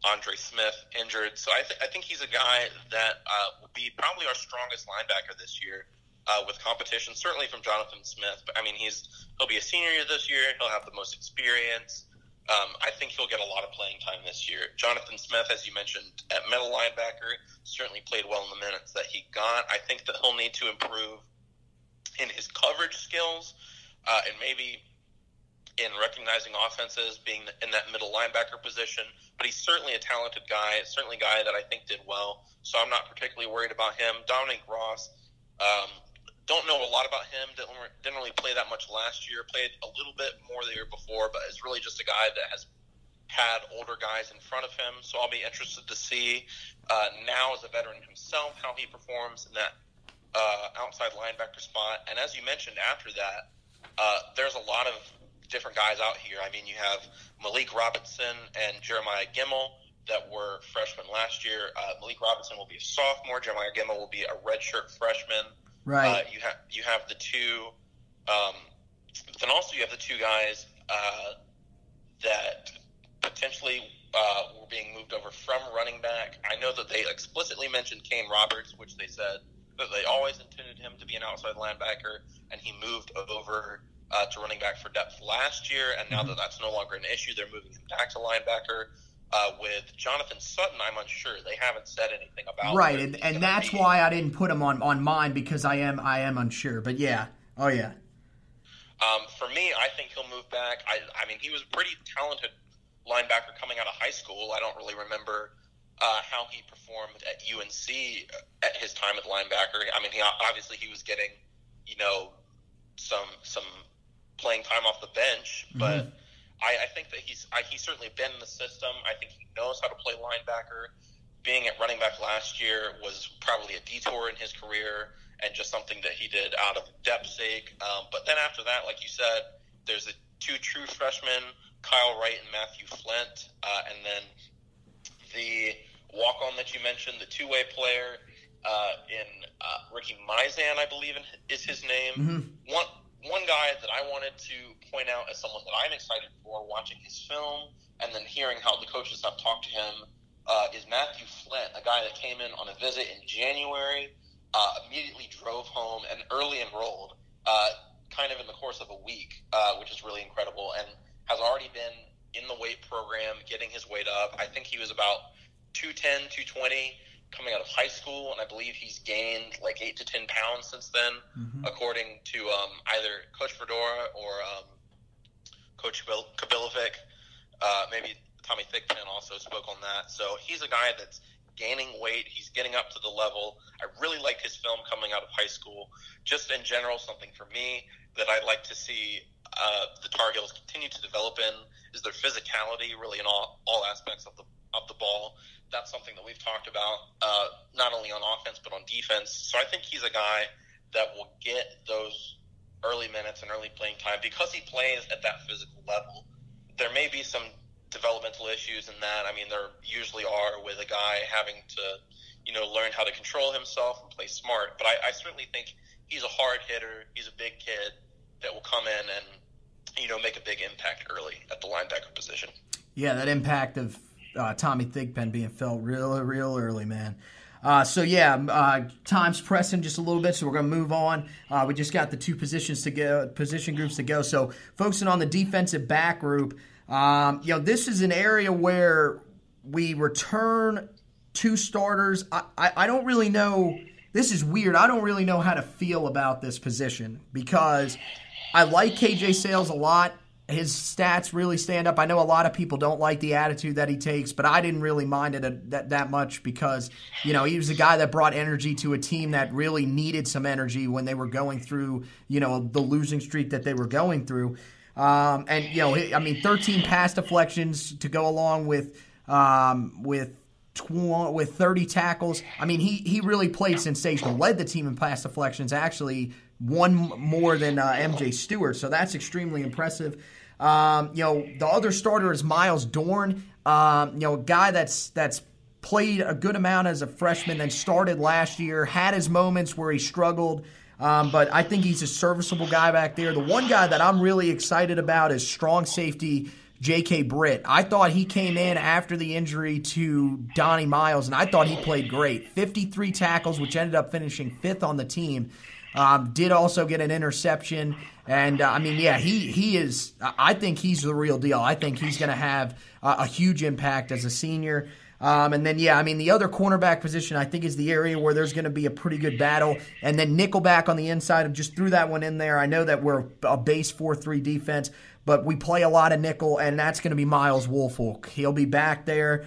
Andre Smith injured. So I think he's a guy that will be probably our strongest linebacker this year with competition, certainly from Jonathan Smith. But, I mean, he'll be a senior this year. He'll have the most experience. I think he'll get a lot of playing time this year. Jonathan Smith, as you mentioned, at middle linebacker, certainly played well in the minutes that he got. I think that he'll need to improve in his coverage skills and maybe in recognizing offenses, being in that middle linebacker position. But he's certainly a talented guy, certainly a guy that I think did well. So I'm not particularly worried about him. Dominic Ross, don't know a lot about him. Didn't really play that much last year. Played a little bit more the year before, but is really just a guy that has had older guys in front of him. So I'll be interested to see now as a veteran himself how he performs in that outside linebacker spot. And as you mentioned after that, there's a lot of different guys out here. I mean, you have Malik Robinson and Jeremiah Gimmel that were freshmen last year. Malik Robinson will be a sophomore. Jeremiah Gimmel will be a redshirt freshman. Right. You have the two. Then also you have the 2 guys that potentially were being moved over from running back. I know that they explicitly mentioned Kane Roberts, which they said that they always intended him to be an outside linebacker, and he moved over to running back for depth last year. And now that that's no longer an issue, they're moving him back to linebacker. With Jonathan Sutton, I'm unsure. They haven't said anything about right, and that's why I didn't put him on mine, because I am unsure. But yeah, oh yeah. For me, I think he'll move back. I mean, he was a pretty talented linebacker coming out of high school. I don't really remember how he performed at UNC at his time at linebacker. I mean, he was getting, some playing time off the bench, but I think that he's certainly been in the system. I think he knows how to play linebacker. Being at running back last year was probably a detour in his career and just something that he did out of depth's sake. But then after that, like you said, there's the 2 true freshmen, Kyle Wright and Matthew Flint, and then the walk-on that you mentioned, the 2-way player in Ricky Mizan, I believe is his name. One guy that I wanted to point out as someone that I'm excited for watching his film and then hearing how the coaches have talked to him is Matthew Flint, a guy that came in on a visit in January, immediately drove home and early enrolled kind of in the course of a week, which is really incredible, and has already been in the weight program, getting his weight up. I think he was about 210, 220 coming out of high school, and I believe he's gained like 8 to 10 pounds since then, according to either Coach Fedora or Coach Kabilovic. Maybe Tommy Thigpen also spoke on that. So he's a guy that's gaining weight. He's getting up to the level. I really liked his film coming out of high school. Just in general, something for me that I'd like to see the Tar Heels continue to develop in is their physicality, really in all aspects of the ball. That's something that we've talked about, not only on offense but on defense. So I think he's a guy that will get those early minutes and early playing time because he plays at that physical level. There may be some developmental issues in that. I mean, there usually are with a guy having to, learn how to control himself and play smart. But I certainly think he's a hard hitter. He's a big kid that will come in and, make a big impact early at the linebacker position. Yeah, that impact of Tommy Thigpen being felt real early, man. Time's pressing just a little bit, so we're going to move on. We just got the 2 position groups to go. So focusing on the defensive back group, this is an area where we return 2 starters. I don't really know. This is weird. I don't really know how to feel about this position because I like KJ Sales a lot. His stats really stand up. I know a lot of people don't like the attitude that he takes, but I didn't really mind it that much because, he was a guy that brought energy to a team that really needed some energy when they were going through, the losing streak that they were going through. 13 pass deflections to go along with 30 tackles. I mean, he really played sensational. Led the team in pass deflections, actually one more than MJ Stewart, so that's extremely impressive. The other starter is Miles Dorn, a guy that's played a good amount as a freshman, then started last year, had his moments where he struggled, but I think he's a serviceable guy back there. The one guy that I'm really excited about is strong safety J.K. Britt. I thought he came in after the injury to Donnie Miles, and I thought he played great. 53 tackles, which ended up finishing 5th on the team. Did also get an interception. And, he is – I think he's the real deal. I think he's going to have a huge impact as a senior. The other cornerback position I think is the area where there's going to be a pretty good battle. And then nickelback on the inside, I just threw that one in there. I know that we're a base 4-3 defense, but we play a lot of nickel, and that's going to be Miles Woolfolk. He'll be back there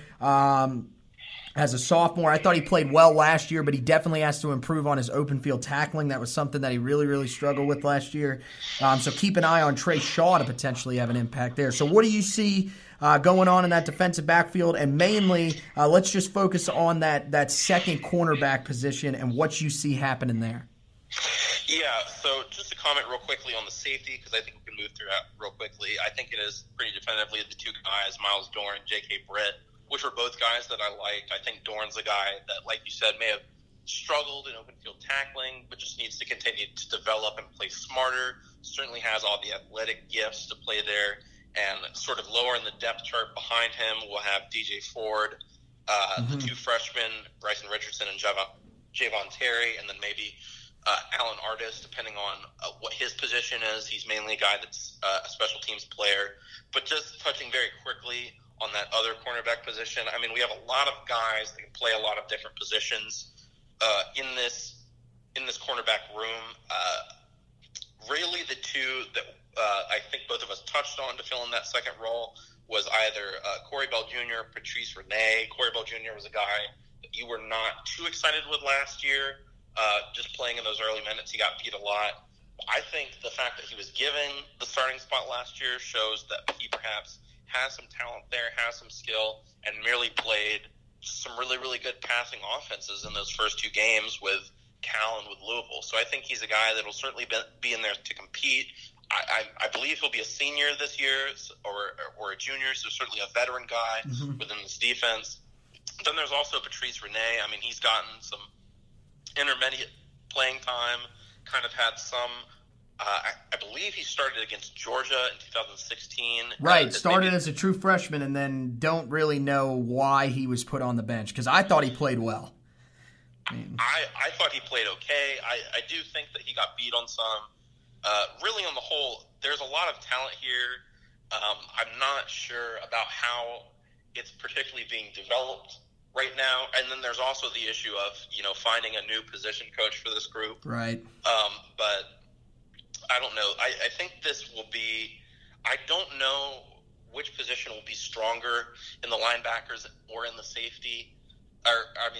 as a sophomore. I thought he played well last year, but he definitely has to improve on his open field tackling. That was something that he really, really struggled with last year. So keep an eye on Trey Shaw to potentially have an impact there. So what do you see going on in that defensive backfield? And mainly, let's just focus on that second cornerback position and what you see happening there. Yeah, so just to comment real quickly on the safety, because I think we can move through that real quickly. I think it is pretty definitively the 2 guys, Miles Dorn and J.K. Britt, which were both guys that I liked. I think Dorn's a guy that, like you said, may have struggled in open field tackling, but just needs to continue to develop and play smarter. Certainly has all the athletic gifts to play there. And sort of lower in the depth chart behind him, we'll have DJ Ford, the 2 freshmen, Bryson Richardson and Javon Terry, and then maybe Alan Artis, depending on what his position is. He's mainly a guy that's a special teams player. But just touching very quickly on that other cornerback position, I mean, we have a lot of guys that can play a lot of different positions in this cornerback room. Really, the 2 that I think both of us touched on to fill in that second role was either Corey Bell Jr. or Patrice Renee. Corey Bell Jr. was a guy that you were not too excited with last year. Just playing in those early minutes, he got beat a lot. I think the fact that he was given the starting spot last year shows that he perhaps has some talent there, has some skill, and merely played some really, really good passing offenses in those first 2 games with Cal and with Louisville. So I think he's a guy that will certainly be in there to compete. I believe he'll be a senior this year or a junior, so certainly a veteran guy within this defense. Then there's also Patrice Renee. I mean, he's gotten some intermediate playing time, kind of had some I believe he started against Georgia in 2016. Right, started as a true freshman and then don't really know why he was put on the bench because I thought he played well. I thought he played okay. I do think that he got beat on some. Really, on the whole, there's a lot of talent here. I'm not sure about how it's particularly being developed right now. And then there's also the issue of, finding a new position coach for this group. Right. But I don't know. I think this will be – I don't know which position will be stronger in the linebackers or in the safety –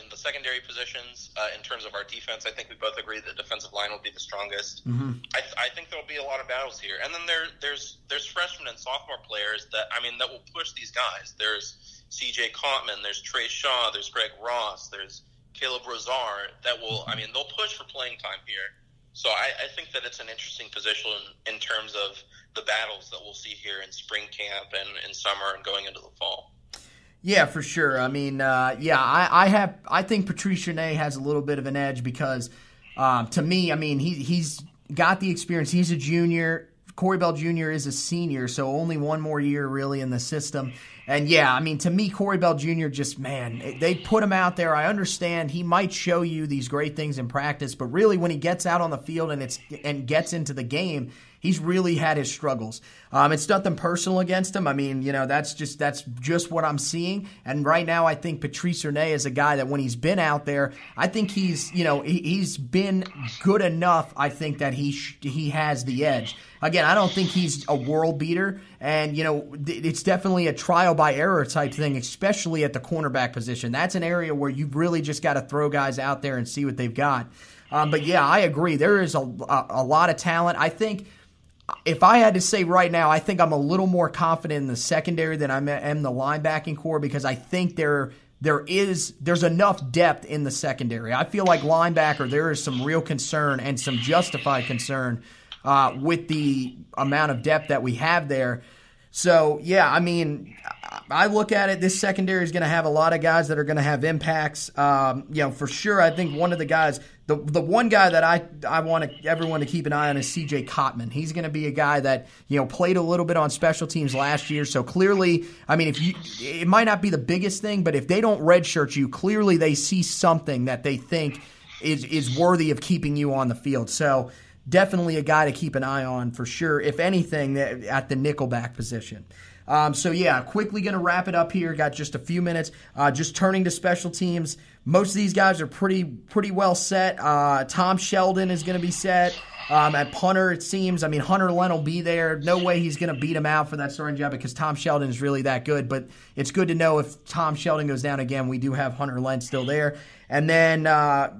the secondary positions in terms of our defense. I think we both agree that defensive line will be the strongest. Mm-hmm. I think there will be a lot of battles here. And then there's freshmen and sophomore players that will push these guys. There's C.J. Cottman, there's Trey Shaw, there's Greg Ross, there's Caleb Rosar that will – they'll push for playing time here. So I think that it's an interesting position in terms of the battles that we'll see here in spring camp and in summer and going into the fall. Yeah, for sure. I think Patrice Renee has a little bit of an edge because, to me, he's got the experience. He's a junior. Corey Bell Jr. is a senior, so only one more year really in the system. And to me, Corey Bell Jr. they put him out there. I understand he might show you these great things in practice, but really when he gets out on the field and gets into the game, he's really had his struggles. It's nothing personal against him. I mean, that's just what I'm seeing. And right now, I think Patrice Rene is a guy that when he's been out there, I think he's been good enough. I think that he has the edge. Again, I don't think he's a world beater, and it's definitely a trial by error type thing, especially at the cornerback position. That's an area where you've really just got to throw guys out there and see what they've got. But yeah, I agree. There is a lot of talent. I think if I had to say right now, I think I'm a little more confident in the secondary than I am the linebacking core, because I think there's enough depth in the secondary. I feel like linebacker, there is some real concern and some justified concern with the amount of depth that we have there. So, yeah, I mean, I look at it, this secondary is going to have a lot of guys that are going to have impacts. For sure, I think one of the guys, the one guy that I want everyone to keep an eye on is CJ Cotman. He's going to be a guy that, played a little bit on special teams last year. So clearly, I mean, it might not be the biggest thing, but if they don't redshirt you, clearly they see something that they think is worthy of keeping you on the field. So definitely a guy to keep an eye on for sure, if anything, at the nickelback position. Quickly going to wrap it up here. Got just a few minutes. Just turning to special teams. Most of these guys are pretty well set. Tom Sheldon is going to be set. At punter, it seems. I mean, Hunter Len will be there. No way he's going to beat him out for that starting job because Tom Sheldon is really that good. But it's good to know if Tom Sheldon goes down again, we do have Hunter Len still there. And then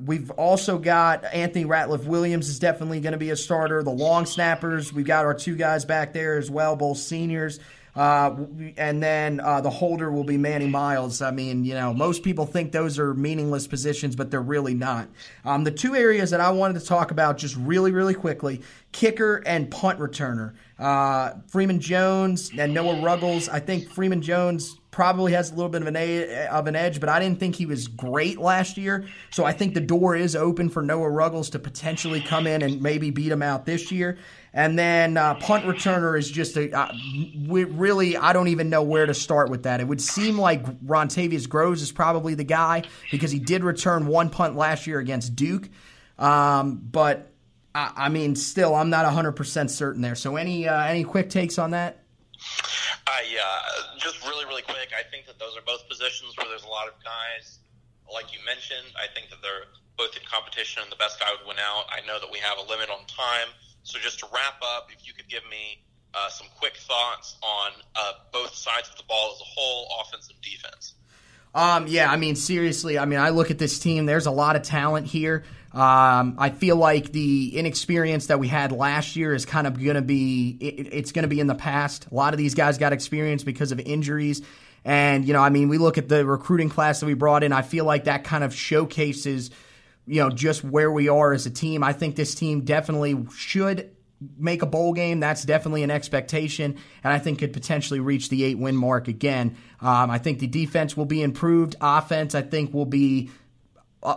we've also got Anthony Ratliff-Williams is definitely going to be a starter. The long snappers, we've got our two guys back there as well, both seniors. And then the holder will be Manny Miles. I mean, most people think those are meaningless positions, but they're really not. The two areas that I wanted to talk about just really, really quickly, kicker and punt returner. Freeman Jones and Noah Ruggles. I think Freeman Jones probably has a little bit of an edge, but I didn't think he was great last year. So I think the door is open for Noah Ruggles to potentially come in and maybe beat him out this year. And then punt returner is just really, I don't even know where to start with that. It would seem like Rontavious Groves is probably the guy because he did return one punt last year against Duke. But, I mean, still, I'm not 100% certain there. So any quick takes on that? Just really, really quick, I think that those are both positions where there's a lot of guys, like you mentioned. I think that they're both in competition and the best guy would win out. I know that we have a limit on time. So just to wrap up, if you could give me some quick thoughts on both sides of the ball as a whole, offense and defense. I mean, seriously, I look at this team. There's a lot of talent here. I feel like the inexperience that we had last year is kind of going to be it's going to be in the past. A lot of these guys got experience because of injuries. And, we look at the recruiting class that we brought in. I feel like that kind of showcases just where we are as a team. I think this team definitely should make a bowl game. That's definitely an expectation, and I think could potentially reach the 8-win mark again. I think the defense will be improved. Offense, I think, will be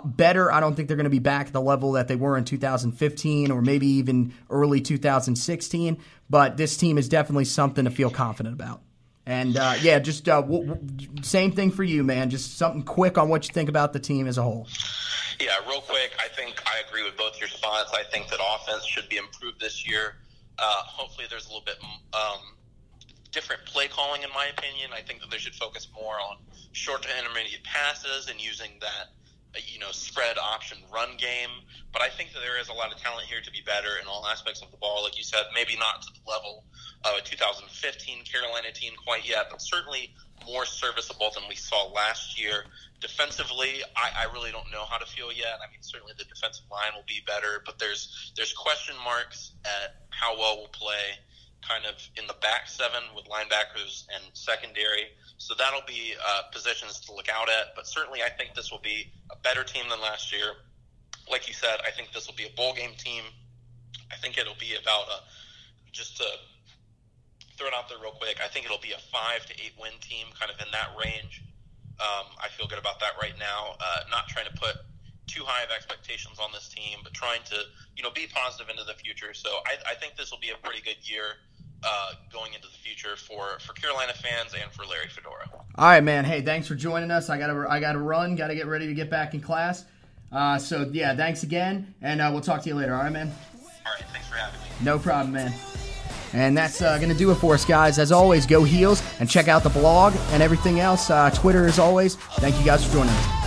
better. I don't think they're going to be back at the level that they were in 2015 or maybe even early 2016, but this team is definitely something to feel confident about. And, same thing for you, man. Just something quick on what you think about the team as a whole. Yeah, real quick, I think I agree with both your spots. I think that offense should be improved this year. Hopefully there's a little bit different play calling, in my opinion. I think that they should focus more on short to intermediate passes and using that, spread option run game. But I think that there is a lot of talent here to be better in all aspects of the ball. Like you said, maybe not to the level of a 2015 Carolina team quite yet, but certainly more serviceable than we saw last year. Defensively, I really don't know how to feel yet. I mean, certainly the defensive line will be better, but there's question marks at how well we'll play kind of in the back seven with linebackers and secondary. So that'll be positions to look out at. But certainly I think this will be a better team than last year. Like you said, I think this will be a bowl game team. I think it'll be about just to throw it out there real quick, I think it'll be a 5 to 8 win team, kind of in that range. I feel good about that right now. Not trying to put too high of expectations on this team, but trying to, be positive into the future. So I think this will be a pretty good year going into the future for Carolina fans and for Larry Fedora. All right, man. Hey, thanks for joining us. I gotta run. Got to get ready to get back in class. Thanks again, and we'll talk to you later. All right, man? All right, thanks for having me. No problem, man. And that's going to do it for us, guys. As always, go Heels, and check out the blog and everything else. Twitter, as always. Thank you guys for joining us.